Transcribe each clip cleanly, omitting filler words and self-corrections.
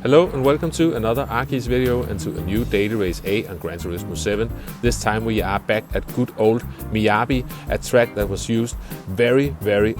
Hello and welcome to another Arkeys video and to a new daily race A on Gran Turismo 7. This time we are back at good old Miyabi, a track that was used very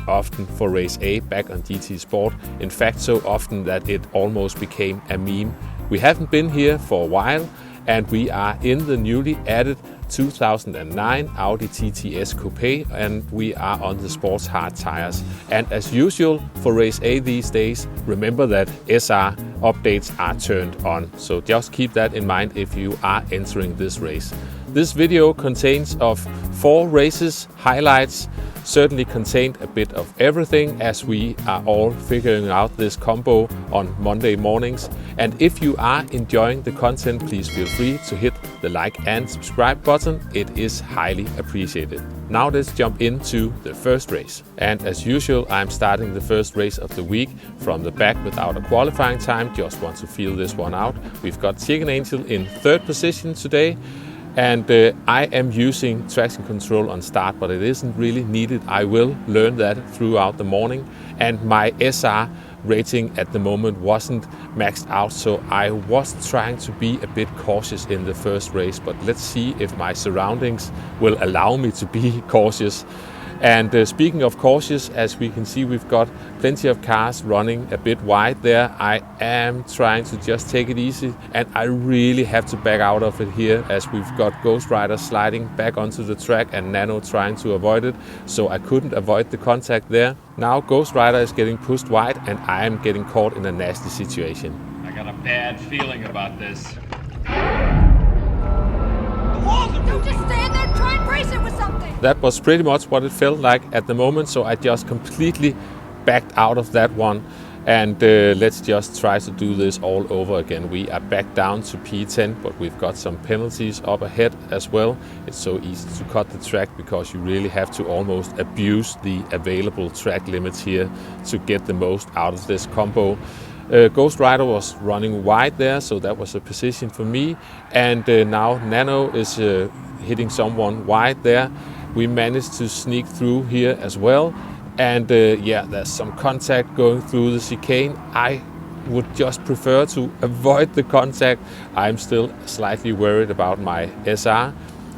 often for race A back on GT Sport. In fact, so often that it almost became a meme. We haven't been here for a while and we are in the newly added 2009 Audi TTS Coupe and we are on the sports hard tires. And as usual for race A these days, remember that SR updates are turned on. So just keep that in mind if you are entering this race. This video contains of 4 races, highlights, certainly contained a bit of everything as we are all figuring out this combo on Monday mornings. And if you are enjoying the content, please feel free to hit the like and subscribe button. It is highly appreciated. Now let's jump into the first race. And as usual, I'm starting the first race of the week from the back without a qualifying time. Just want to feel this one out. We've got Chicken Angel in 3rd position today. And I am using traction control on start, but it isn't really needed. I will learn that throughout the morning. And my SR rating at the moment wasn't maxed out, so I was trying to be a bit cautious in the first race. But let's see if my surroundings will allow me to be cautious. And speaking of cautious, as we can see, we've got plenty of cars running a bit wide there. I am trying to just take it easy, and I really have to back out of it here as we've got Ghost Rider sliding back onto the track and Nano trying to avoid it, so I couldn't avoid the contact there. Now Ghost Rider is getting pushed wide and I am getting caught in a nasty situation. I got a bad feeling about this. Don't just stand there, try and brace it with something! That was pretty much what it felt like at the moment, so I just completely backed out of that one. And let's just try to do this all over again. We are back down to P10, but we've got some penalties up ahead as well. It's so easy to cut the track because you really have to almost abuse the available track limits here to get the most out of this combo. Ghost Rider was running wide there, so that was a position for me. And now Nano is hitting someone wide there. We managed to sneak through here as well. And yeah, there's some contact going through the chicane. I would just prefer to avoid the contact. I'm still slightly worried about my SR.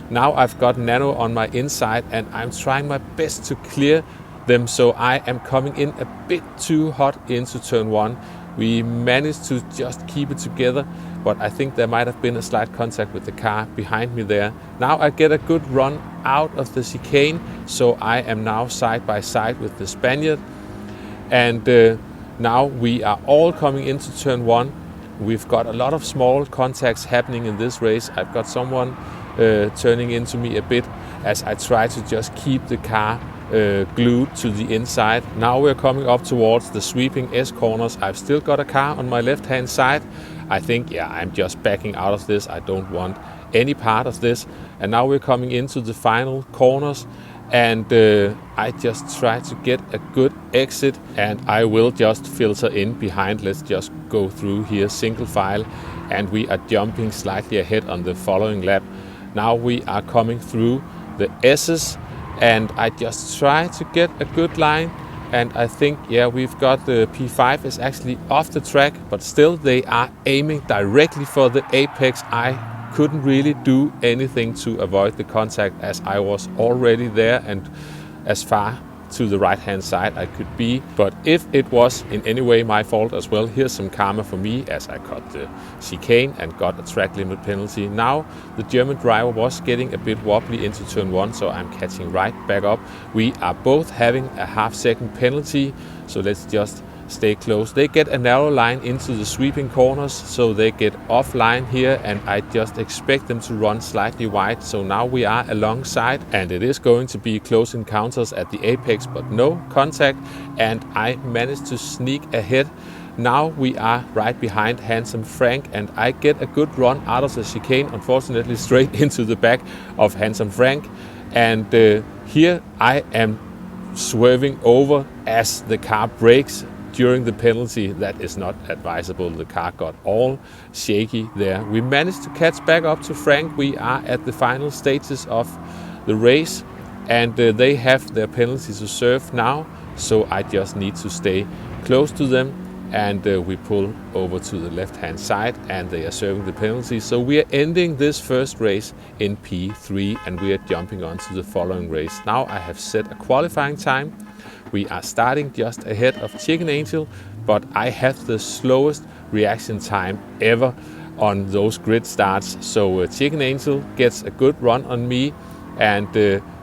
Now I've got Nano on my inside and I'm trying my best to clear them, so I am coming in a bit too hot into turn 1. We managed to just keep it together, but I think there might have been a slight contact with the car behind me there. Now I get a good run out of the chicane, so I am now side by side with the Spaniard. And now we are all coming into turn 1. We've got a lot of small contacts happening in this race. I've got someone turning into me a bit as I try to just keep the car glued to the inside. Now we're coming up towards the sweeping S corners. I've still got a car on my left hand side. I think, yeah, I'm just backing out of this. I don't want any part of this. And now we're coming into the final corners and I just try to get a good exit and I will just filter in behind. Let's just go through here single file and we are jumping slightly ahead on the following lap. Now we are coming through the S's and I just try to get a good line, and I think, yeah, we've got the P5 is actually off the track, but still they are aiming directly for the apex. I couldn't really do anything to avoid the contact as I was already there and as far to the right hand side I could be. But if it was in any way my fault as well, here's some karma for me as I cut the chicane and got a track limit penalty. Now the German driver was getting a bit wobbly into turn 1, so I'm catching right back up. We are both having a half-second penalty, so let's just stay close. They get a narrow line into the sweeping corners, so they get offline here, and I just expect them to run slightly wide. So now we are alongside, and it is going to be close encounters at the apex, but no contact, and I managed to sneak ahead. Now we are right behind Handsome Frank, and I get a good run out of the chicane, unfortunately straight into the back of Handsome Frank. And here I am swerving over as the car brakes during the penalty. That is not advisable. The car got all shaky there. We managed to catch back up to Frank. We are at the final stages of the race and they have their penalty to serve now, so I just need to stay close to them and we pull over to the left-hand side, and they are serving the penalty. So we are ending this first race in P3, and we are jumping on to the following race. Now I have set a qualifying time. We are starting just ahead of Chicken Angel, but I have the slowest reaction time ever on those grid starts. So Chicken Angel gets a good run on me and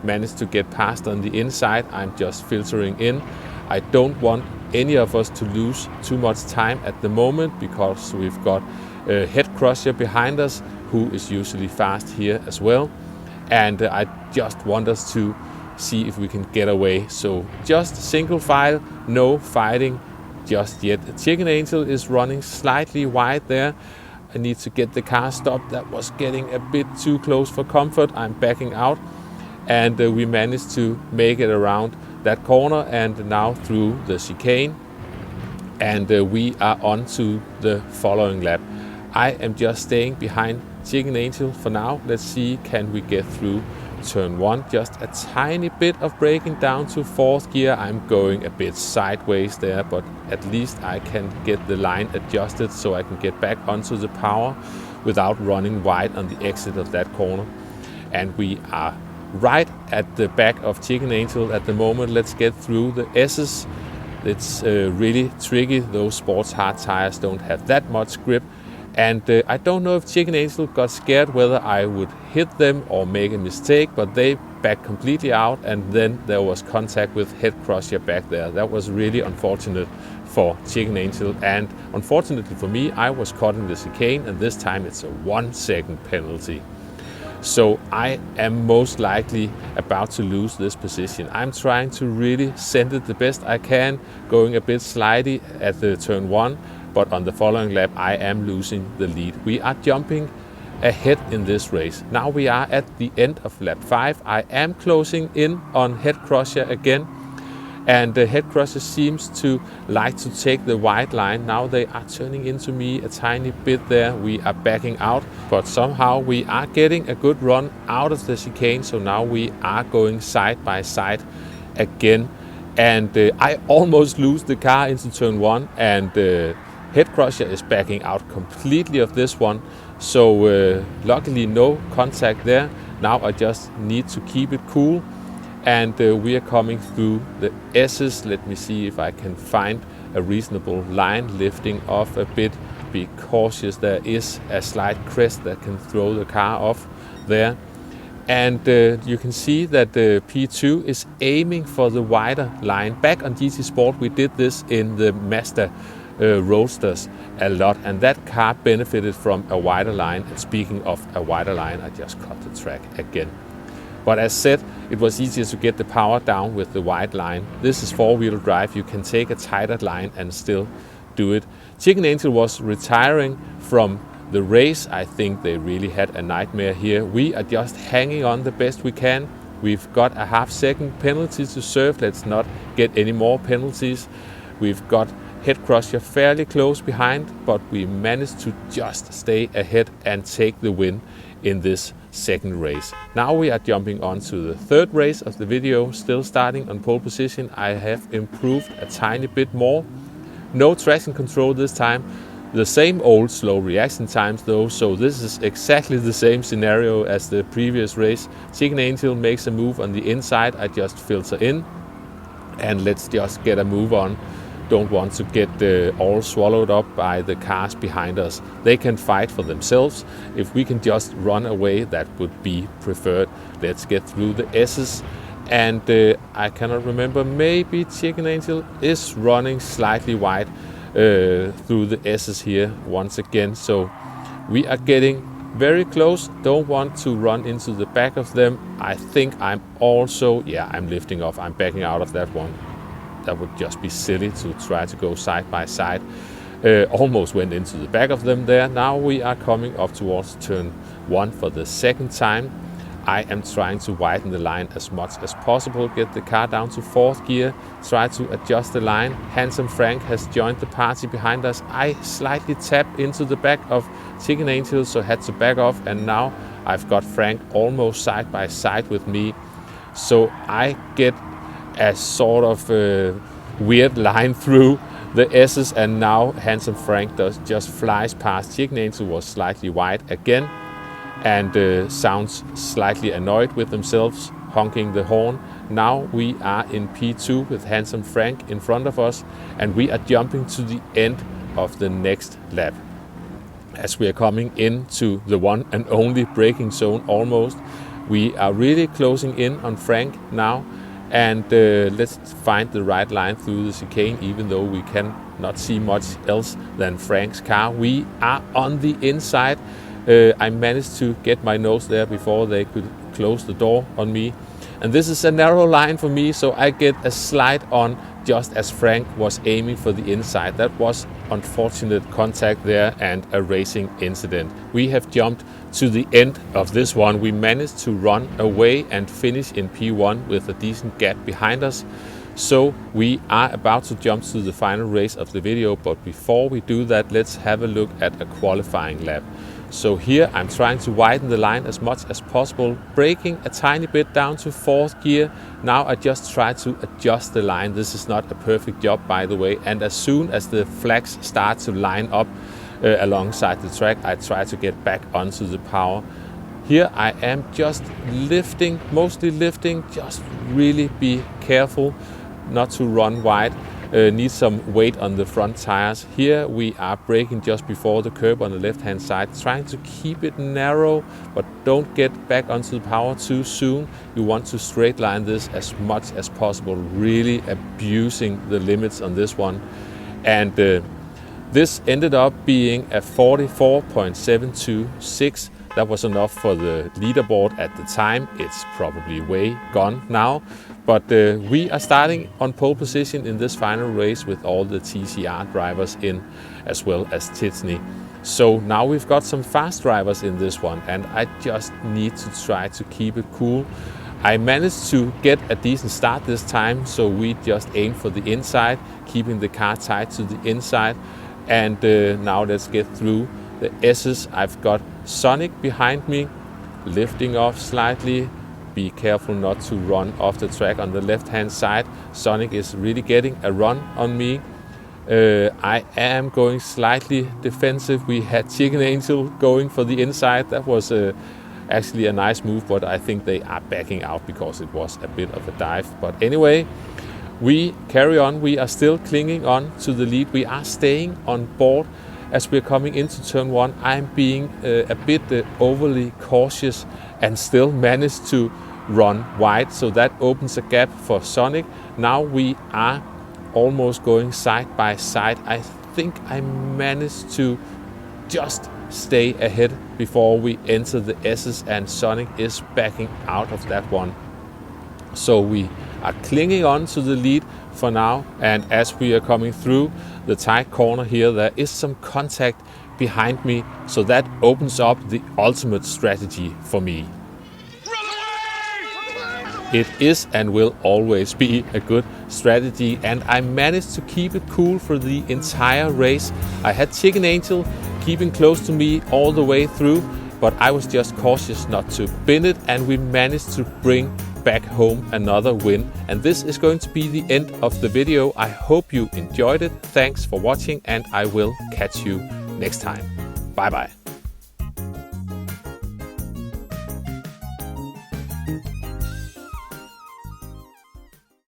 managed to get past on the inside. I'm just filtering in. I don't want any of us to lose too much time at the moment, because we've got Head Crusher behind us, who is usually fast here as well. And I just want us to see if we can get away. So just single file, no fighting just yet. Chicken Angel is running slightly wide there. I need to get the car stopped. That was getting a bit too close for comfort. I'm backing out, and we managed to make it around that corner and now through the chicane, and we are on to the following lap. I am just staying behind Chicken Angel for now. Let's see, can we get through turn 1? Just a tiny bit of braking down to 4th gear. I'm going a bit sideways there, but at least I can get the line adjusted so I can get back onto the power without running wide on the exit of that corner. And we are right at the back of Chicken Angel at the moment. Let's get through the S's. It's really tricky. Those sports hard tires don't have that much grip. And I don't know if Chicken Angel got scared whether I would hit them or make a mistake, but they backed completely out, and then there was contact with Head Crusher back there. That was really unfortunate for Chicken Angel, and unfortunately for me, I was caught in the chicane, and this time it's a 1 second penalty. So I am most likely about to lose this position. I'm trying to really send it the best I can, going a bit slidey at the turn 1, but on the following lap I am losing the lead. We are jumping ahead in this race. Now we are at the end of lap 5. I am closing in on Head Crusher again, and Head Crusher seems to like to take the wide line. Now they are turning into me a tiny bit there. We are backing out, but somehow we are getting a good run out of the chicane. So now we are going side by side again, and I almost lose the car into turn 1, and Head Crusher is backing out completely of this one. So luckily no contact there. Now I just need to keep it cool, and we are coming through the S's. Let me see if I can find a reasonable line, lifting off a bit. Be cautious, there is a slight crest that can throw the car off there. And you can see that the P2 is aiming for the wider line. Back on GT Sport we did this in the Mazda Roadsters a lot, and that car benefited from a wider line. And speaking of a wider line, I just cut the track again. But as said, it was easier to get the power down with the wide line. This is 4-wheel drive. You can take a tighter line and still do it. Chicken Angel was retiring from the race. I think they really had a nightmare here. We are just hanging on the best we can. We've got a half-second penalty to serve. Let's not get any more penalties. We've got Head Crusher fairly close behind, but we managed to just stay ahead and take the win in this second race. Now we are jumping on to the third race of the video, still starting on pole position. I have improved a tiny bit more. No traction control this time. The same old slow reaction times though, so this is exactly the same scenario as the previous race. Chicken Angel makes a move on the inside. I just filter in, and let's just get a move on. Don't want to get all swallowed up by the cars behind us. They can fight for themselves. If we can just run away, that would be preferred. Let's get through the S's. And I cannot remember, maybe Chicken Angel is running slightly wide through the S's here once again. So we are getting very close. Don't want to run into the back of them. I think I'm also, I'm lifting off. I'm backing out of that one. That would just be silly to try to go side by side. Almost went into the back of them there. Now we are coming up towards turn 1 for the second time. I am trying to widen the line as much as possible, get the car down to 4th gear, try to adjust the line. Handsome Frank has joined the party behind us. I slightly tapped into the back of Chicken Angel, so had to back off, and now I've got Frank almost side by side with me. So I get a sort of weird line through the S's, and now Handsome Frank just flies past. Chicken Angel was slightly wide again and sounds slightly annoyed with themselves, honking the horn. Now we are in P2 with Handsome Frank in front of us, and we are jumping to the end of the next lap. As we are coming into the one and only braking zone almost, we are really closing in on Frank now, and let's find the right line through the chicane, even though we cannot see much else than Frank's car. We are on the inside. I managed to get my nose there before they could close the door on me. And this is a narrow line for me, so I get a slide on just as Frank was aiming for the inside. That was unfortunate contact there and a racing incident. We have jumped to the end of this one. We managed to run away and finish in P1 with a decent gap behind us. So we are about to jump to the final race of the video, but before we do that, let's have a look at a qualifying lap. So here I'm trying to widen the line as much as possible, braking a tiny bit down to 4th gear. Now I just try to adjust the line. This is not a perfect job, by the way, and as soon as the flags start to line up alongside the track, I try to get back onto the power. Here I am just lifting, mostly lifting, just really be careful not to run wide. Need some weight on the front tires. Here we are braking just before the curb on the left hand side, trying to keep it narrow, but don't get back onto the power too soon. You want to straight line this as much as possible, really abusing the limits on this one. And this ended up being a 44.726. That was enough for the leaderboard at the time. It's probably way gone now. But we are starting on pole position in this final race with all the TCR drivers in, as well as Titsney. So now we've got some fast drivers in this one, and I just need to try to keep it cool. I managed to get a decent start this time, so we just aim for the inside, keeping the car tight to the inside. And now let's get through the S's. I've got Sonic behind me, lifting off slightly. Be careful not to run off the track on the left-hand side. Sonic is really getting a run on me. I am going slightly defensive. We had Chicken Angel going for the inside. That was actually a nice move, but I think they are backing out because it was a bit of a dive. But anyway, we carry on. We are still clinging on to the lead. We are staying on board. As we're coming into turn 1, I'm being a bit overly cautious and still managed to run wide, so that opens a gap for Sonic. Now we are almost going side by side. I think I managed to just stay ahead before we enter the S's, and Sonic is backing out of that one. So we are clinging on to the lead for now, and as we are coming through the tight corner here, there is some contact behind me, so that opens up the ultimate strategy for me. It is and will always be a good strategy, and I managed to keep it cool for the entire race. I had Chicken Angel keeping close to me all the way through, but I was just cautious not to bin it, and we managed to bring back home another win. And this is going to be the end of the video. I hope you enjoyed it. Thanks for watching, and I will catch you next time. Bye bye.